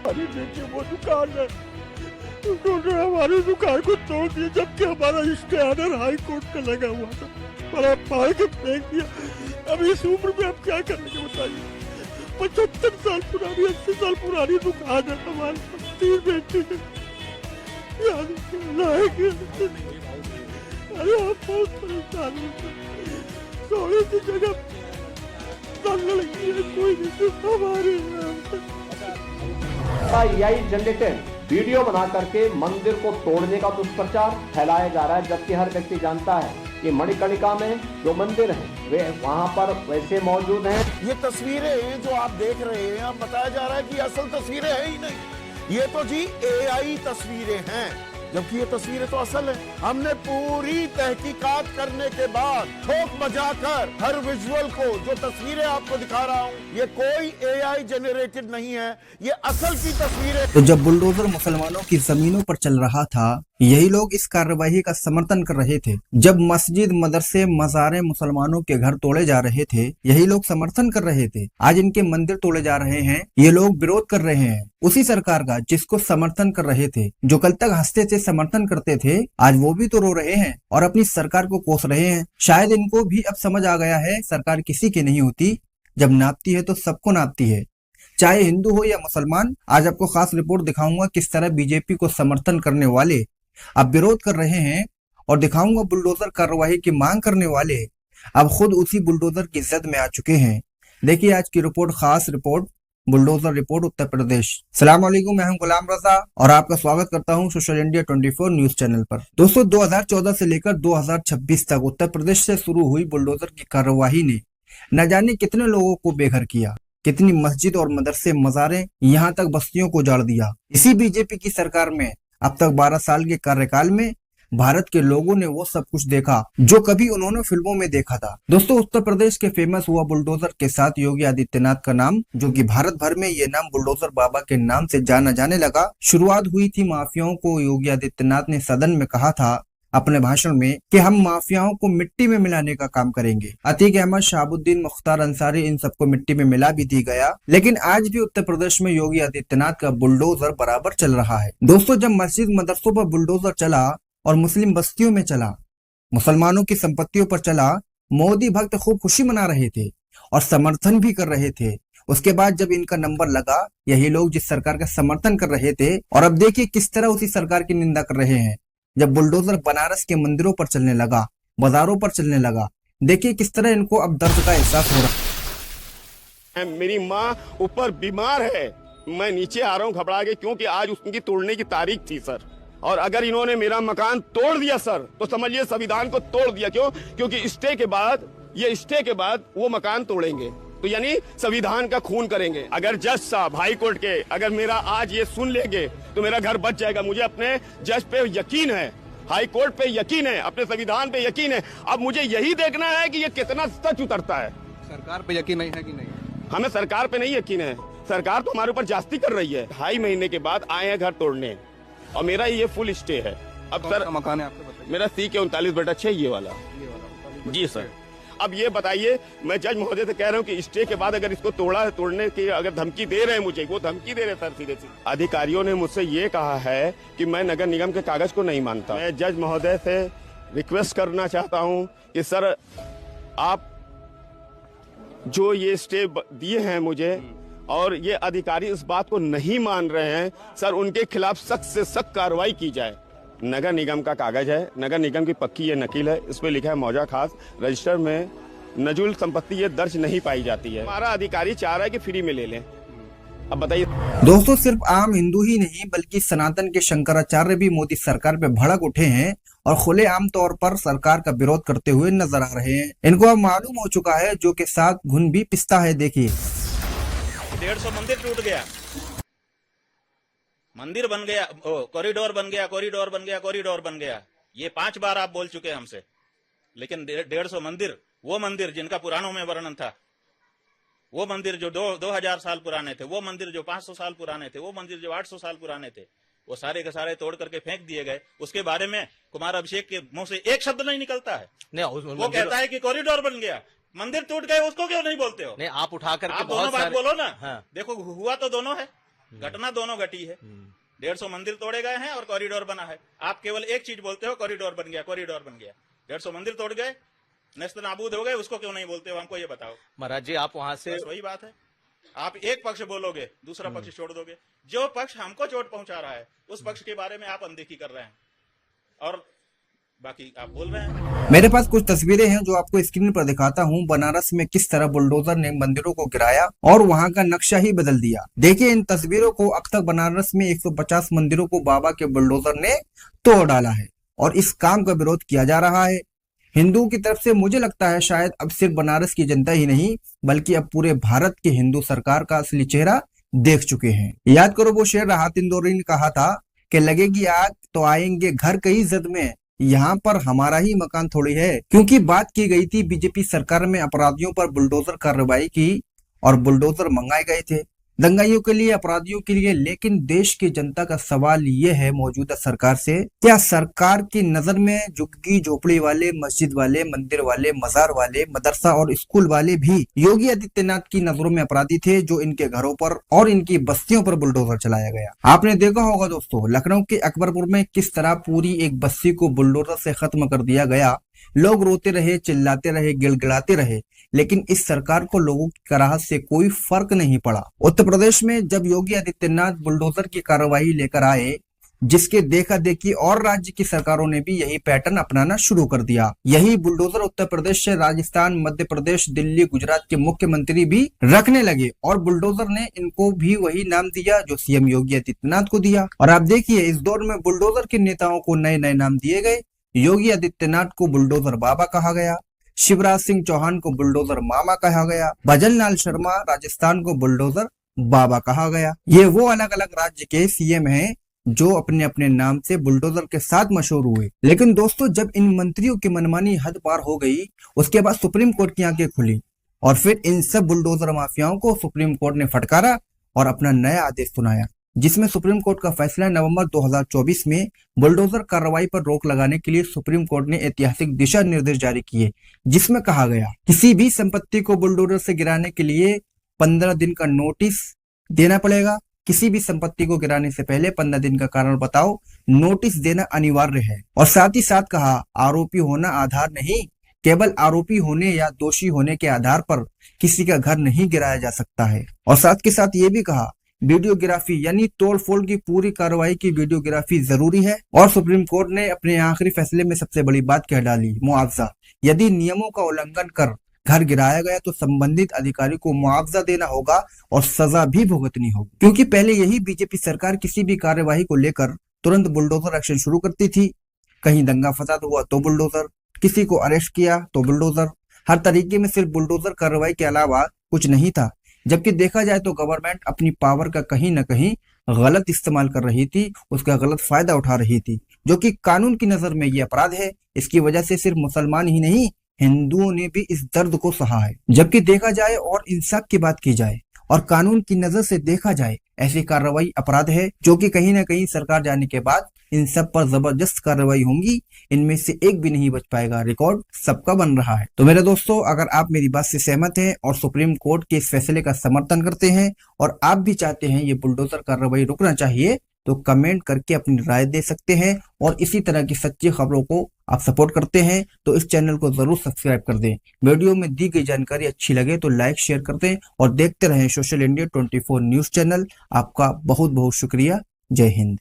हमारी देखिए वो दुकान है, उन्होंने हमारी दुकान को तोड़ दिया, जबकि हमारा स्टे ऑर्डर हाई कोर्ट का लगा हुआ था, पर आप फाड़ के फेंक दिया। अब इस उम्र में आप क्या करेंगे बताइए? 75 साल पुरानी, 80 साल पुरानी दुकान है हमारे पास, 3 बेटे हैं। अरे आप बहुत परेशान हैं, सोने की जगह लड़की है, कोई नहीं हमारे एआई जनरेटेड वीडियो बना करके मंदिर को तोड़ने का दुष्प्रचार फैलाया जा रहा है, जबकि हर व्यक्ति जानता है कि मणिकर्णिका में जो मंदिर है वे वहां पर वैसे मौजूद हैं। ये तस्वीरें जो आप देख रहे हैं, अब बताया जा रहा है कि असल तस्वीरें है ही नहीं, ये तो जी एआई तस्वीरें हैं, जबकि ये तस्वीरें तो असल है। हमने पूरी तहकीकात करने के बाद ठोक बजाकर हर विजुअल को, जो तस्वीरें आपको दिखा रहा हूँ, ये कोई एआई जनरेटेड नहीं है, ये असल की तस्वीरें। तो जब बुलडोजर मुसलमानों की जमीनों पर चल रहा था, यही लोग इस कार्यवाही का समर्थन कर रहे थे। जब मस्जिद, मदरसे, मज़ारे मुसलमानों के घर तोड़े जा रहे थे, यही लोग समर्थन कर रहे थे। आज इनके मंदिर तोड़े जा रहे हैं, ये लोग विरोध कर रहे हैं उसी सरकार का जिसको समर्थन कर रहे थे। जो कल तक हंसते थे, समर्थन करते थे, आज वो भी तो रो रहे हैं और अपनी सरकार को कोस रहे हैं। शायद इनको भी अब समझ आ गया है, सरकार किसी की नहीं होती, जब नापती है तो सबको नापती है, चाहे हिंदू हो या मुसलमान। आज आपको खास रिपोर्ट दिखाऊंगा किस तरह बीजेपी को समर्थन करने वाले अब विरोध कर रहे हैं, और दिखाऊंगा बुलडोजर कार्रवाई की मांग करने वाले अब खुद उसी बुलडोजर की जद में आ चुके हैं। देखिए आज की रिपोर्ट, खास report, bulldozer report Uttar Pradesh. सलाम वालेकुम, मैं हूं गुलाम रजा और आपका स्वागत करता हूं सोशल इंडिया 24 न्यूज चैनल पर। दोस्तों 2014 से लेकर 2026 तक उत्तर प्रदेश से शुरू हुई बुलडोजर की कार्रवाई ने न जाने कितने लोगों को बेघर किया, कितनी मस्जिद और मदरसे, मज़ारे, यहाँ तक बस्तियों को उजाड़ दिया। इसी बीजेपी की सरकार में अब तक 12 साल के कार्यकाल में भारत के लोगों ने वो सब कुछ देखा जो कभी उन्होंने फिल्मों में देखा था। दोस्तों उत्तर प्रदेश के फेमस हुआ बुलडोजर के साथ योगी आदित्यनाथ का नाम, जो कि भारत भर में ये नाम बुलडोजर बाबा के नाम से जाना जाने लगा। शुरुआत हुई थी माफियाओं को। योगी आदित्यनाथ ने सदन में कहा था अपने भाषण में कि हम माफियाओं को मिट्टी में मिलाने का काम करेंगे। अतीक अहमद, शहाबुद्दीन, मुख्तार अंसारी, इन सबको मिट्टी में मिला भी दी गया। लेकिन आज भी उत्तर प्रदेश में योगी आदित्यनाथ का बुलडोजर बराबर चल रहा है। दोस्तों जब मस्जिद, मदरसों पर बुलडोजर चला और मुस्लिम बस्तियों में चला, मुसलमानों की संपत्तियों पर चला, मोदी भक्त खूब खुशी मना रहे थे और समर्थन भी कर रहे थे। उसके बाद जब इनका नंबर लगा, यही लोग जिस सरकार का समर्थन कर रहे थे, और अब देखिए किस तरह उसी सरकार की निंदा कर रहे हैं। जब बुलडोजर बनारस के मंदिरों पर चलने लगा, बाजारों पर चलने लगा, देखिए किस तरह इनको अब दर्द का एहसास हो रहा है। मेरी माँ ऊपर बीमार है, मैं नीचे आ रहा हूँ घबरा के, क्योंकि आज उनकी तोड़ने की तारीख थी सर। और अगर इन्होंने मेरा मकान तोड़ दिया सर, तो समझिए संविधान को तोड़ दिया। क्यों? क्योंकि स्टे के बाद वो मकान तोड़ेंगे, तो यानी संविधान का खून करेंगे। अगर जज साहब हाई कोर्ट के अगर मेरा आज ये सुन लेंगे तो मेरा घर बच जाएगा। मुझे अपने जज पे यकीन है, हाई कोर्ट पे यकीन है, अपने संविधान पे यकीन है। अब मुझे यही देखना है कि ये कितना सच उतरता है। सरकार पे यकीन नहीं है कि नहीं? हमें सरकार पे नहीं यकीन है, सरकार तो हमारे ऊपर जास्ती कर रही है। 2.5 महीने के बाद आए हैं घर तोड़ने, और मेरा ये फुल स्टे है। अब सर मकान है आपको बताइए। मेरा C के 39/6 ये वाला जी सर। अब ये बताइए, मैं जज महोदय से कह रहा हूँ कि स्टे के बाद अगर इसको तोड़ने की अगर धमकी दे रहे हैं मुझे, वो धमकी दे रहे सर सीधे सीधे। अधिकारियों ने मुझसे ये कहा है कि मैं नगर निगम के कागज को नहीं मानता। मैं जज महोदय से रिक्वेस्ट करना चाहता हूँ कि सर आप जो ये स्टे दिए हैं मुझे, और ये अधिकारी इस बात को नहीं मान रहे हैं सर, उनके खिलाफ सख्त से सख्त कार्रवाई की जाए। नगर निगम का कागज है, नगर निगम की पक्की ये नकील है, इस पे लिखा है मौजा खास, रजिस्टर में नजुल संपत्ति ये दर्ज नहीं पाई जाती है। हमारा अधिकारी चाह रहा है कि फ्री में ले लें। अब बताइए दोस्तों सिर्फ आम हिंदू ही नहीं बल्कि सनातन के शंकराचार्य भी मोदी सरकार पे भड़क उठे हैं और खुले आम तौर पर सरकार का विरोध करते हुए नजर आ रहे हैं। इनको अब मालूम हो चुका है जो के साथ घुन भी पिसता है। देखिए 150 मंदिर टूट गया, मंदिर बन गया, कॉरिडोर बन गया, कॉरिडोर बन गया, कॉरिडोर बन गया। ये 5 बार आप बोल चुके हैं हमसे, लेकिन 150 मंदिर, वो मंदिर जिनका पुराणों में वर्णन था, वो मंदिर जो 2000 साल पुराने थे, वो मंदिर जो 500 साल पुराने थे, वो मंदिर जो 800 साल पुराने थे, वो सारे के सारे तोड़ करके फेंक दिए गए। उसके बारे में कुमार अभिषेक के मुंह से एक शब्द नहीं निकलता है। वो कहता है कि कॉरिडोर बन गया, मंदिर टूट गए, उसको क्यों नहीं बोलते हो? नहीं, आप उठा करके आप दोनों बात बोलो ना। हाँ। देखो हुआ तो दोनों है, घटना दोनों घटी है। 150 मंदिर तोड़े गए हैं और कॉरिडोर बना है। आप केवल एक चीज बोलते हो, कॉरिडोर बन गया, कॉरिडोर बन गया। 150 मंदिर तोड़ गए, नेस्त नाबूद हो गए, उसको क्यों नहीं बोलते हो? हमको ये बताओ। महाराज जी आप वहां से बस वही बात है। आप एक पक्ष बोलोगे, दूसरा पक्ष छोड़ दोगे। जो पक्ष हमको चोट पहुंचा रहा है उस पक्ष के बारे में आप अनदेखी कर रहे हैं और बाकी आप बोल रहे हैं। मेरे पास कुछ तस्वीरें हैं जो आपको स्क्रीन पर दिखाता हूं। बनारस में किस तरह बुलडोजर ने मंदिरों को गिराया और वहां का नक्शा ही बदल दिया। देखिए इन तस्वीरों को। अब तक बनारस में 150 मंदिरों को बाबा के बुलडोजर ने तोड़ डाला है और इस काम का विरोध किया जा रहा है हिंदुओं की तरफ से। मुझे लगता है शायद अब सिर्फ बनारस की जनता ही नहीं बल्कि अब पूरे भारत के हिंदू सरकार का असली चेहरा देख चुके हैं। याद करो वो शेर राहत इंदौरी ने कहा था कि लगेगी आग तो आएंगे घर कई जद में, यहाँ पर हमारा ही मकान थोड़ी है। क्योंकि बात की गई थी बीजेपी सरकार में अपराधियों पर बुलडोजर कार्रवाई की और बुलडोजर मंगाए गए थे दंगाइयों के लिए, अपराधियों के लिए। लेकिन देश की जनता का सवाल ये है मौजूदा सरकार से, क्या सरकार की नजर में झुग्गी झोपड़ी वाले, मस्जिद वाले, मंदिर वाले, मजार वाले, मदरसा और स्कूल वाले भी योगी आदित्यनाथ की नजरों में अपराधी थे जो इनके घरों पर और इनकी बस्तियों पर बुलडोजर चलाया गया? आपने देखा होगा दोस्तों लखनऊ के अकबरपुर में किस तरह पूरी एक बस्ती को बुलडोजर से खत्म कर दिया गया। लोग रोते रहे, चिल्लाते रहे, गिड़गिड़ाते रहे, लेकिन इस सरकार को लोगों की कराहत से कोई फर्क नहीं पड़ा। उत्तर प्रदेश में जब योगी आदित्यनाथ बुलडोजर की कार्रवाई लेकर आए, जिसके देखा देखी और राज्य की सरकारों ने भी यही पैटर्न अपनाना शुरू कर दिया। यही बुलडोजर उत्तर प्रदेश से राजस्थान, मध्य प्रदेश, दिल्ली, गुजरात के मुख्यमंत्री भी रखने लगे और बुलडोजर ने इनको भी वही नाम दिया जो सीएम योगी आदित्यनाथ को दिया। और आप देखिए इस दौर में बुलडोजर के नेताओं को नए नए नाम दिए गए। योगी आदित्यनाथ को बुलडोजर बाबा कहा गया, शिवराज सिंह चौहान को बुलडोजर मामा कहा गया, भजन लाल शर्मा राजस्थान को बुलडोजर बाबा कहा गया। ये वो अलग अलग राज्य के सीएम हैं जो अपने अपने नाम से बुलडोजर के साथ मशहूर हुए। लेकिन दोस्तों जब इन मंत्रियों की मनमानी हद पार हो गई उसके बाद सुप्रीम कोर्ट की आंखें खुली और फिर इन सब बुलडोजर माफियाओं को सुप्रीम कोर्ट ने फटकारा और अपना नया आदेश सुनाया, जिसमें सुप्रीम कोर्ट का फैसला नवंबर 2024 में बुलडोजर कार्रवाई पर रोक लगाने के लिए सुप्रीम कोर्ट ने ऐतिहासिक दिशा निर्देश जारी किए, जिसमें कहा गया किसी भी संपत्ति को बुलडोजर से गिराने के लिए 15 दिन का नोटिस देना पड़ेगा। किसी भी संपत्ति को गिराने से पहले 15 दिन का कारण बताओ नोटिस देना अनिवार्य है। और साथ ही साथ कहा आरोपी होना आधार नहीं, केवल आरोपी होने या दोषी होने के आधार पर किसी का घर नहीं गिराया जा सकता है। और साथ के साथ ये भी कहा वीडियोग्राफी यानी तोड़फोड़ की पूरी कार्रवाई की वीडियोग्राफी जरूरी है। और सुप्रीम कोर्ट ने अपने आखिरी फैसले में सबसे बड़ी बात कह डाली, मुआवजा। यदि नियमों का उल्लंघन कर घर गिराया गया तो संबंधित अधिकारी को मुआवजा देना होगा और सजा भी भुगतनी होगी। क्योंकि पहले यही बीजेपी सरकार किसी भी कार्यवाही को लेकर तुरंत बुलडोजर एक्शन शुरू करती थी। कहीं दंगा फसाद हुआ तो बुलडोजर, किसी को अरेस्ट किया तो बुलडोजर, हर तरीके में सिर्फ बुलडोजर कार्रवाई के अलावा कुछ नहीं था। जबकि देखा जाए तो गवर्नमेंट अपनी पावर का कहीं न कहीं गलत इस्तेमाल कर रही थी, उसका गलत फायदा उठा रही थी, जो कि कानून की नजर में ये अपराध है। इसकी वजह से सिर्फ मुसलमान ही नहीं हिंदुओं ने भी इस दर्द को सहा है। जबकि देखा जाए और इंसाफ की बात की जाए और कानून की नजर से देखा जाए ऐसी कार्रवाई अपराध है, जो कि कहीं ना कहीं सरकार जाने के बाद इन सब पर जबरदस्त कार्रवाई होंगी, इनमें से एक भी नहीं बच पाएगा। रिकॉर्ड सबका बन रहा है। तो मेरे दोस्तों अगर आप मेरी बात से सहमत हैं और सुप्रीम कोर्ट के इस फैसले का समर्थन करते हैं और आप भी चाहते हैं ये बुलडोजर कार्रवाई रुकना चाहिए तो कमेंट करके अपनी राय दे सकते हैं। और इसी तरह की सच्ची खबरों को आप सपोर्ट करते हैं तो इस चैनल को जरूर सब्सक्राइब कर दें। वीडियो में दी गई जानकारी अच्छी लगे तो लाइक शेयर कर दें और देखते रहें सोशल इंडिया 24 न्यूज चैनल। आपका बहुत बहुत शुक्रिया। जय हिंद।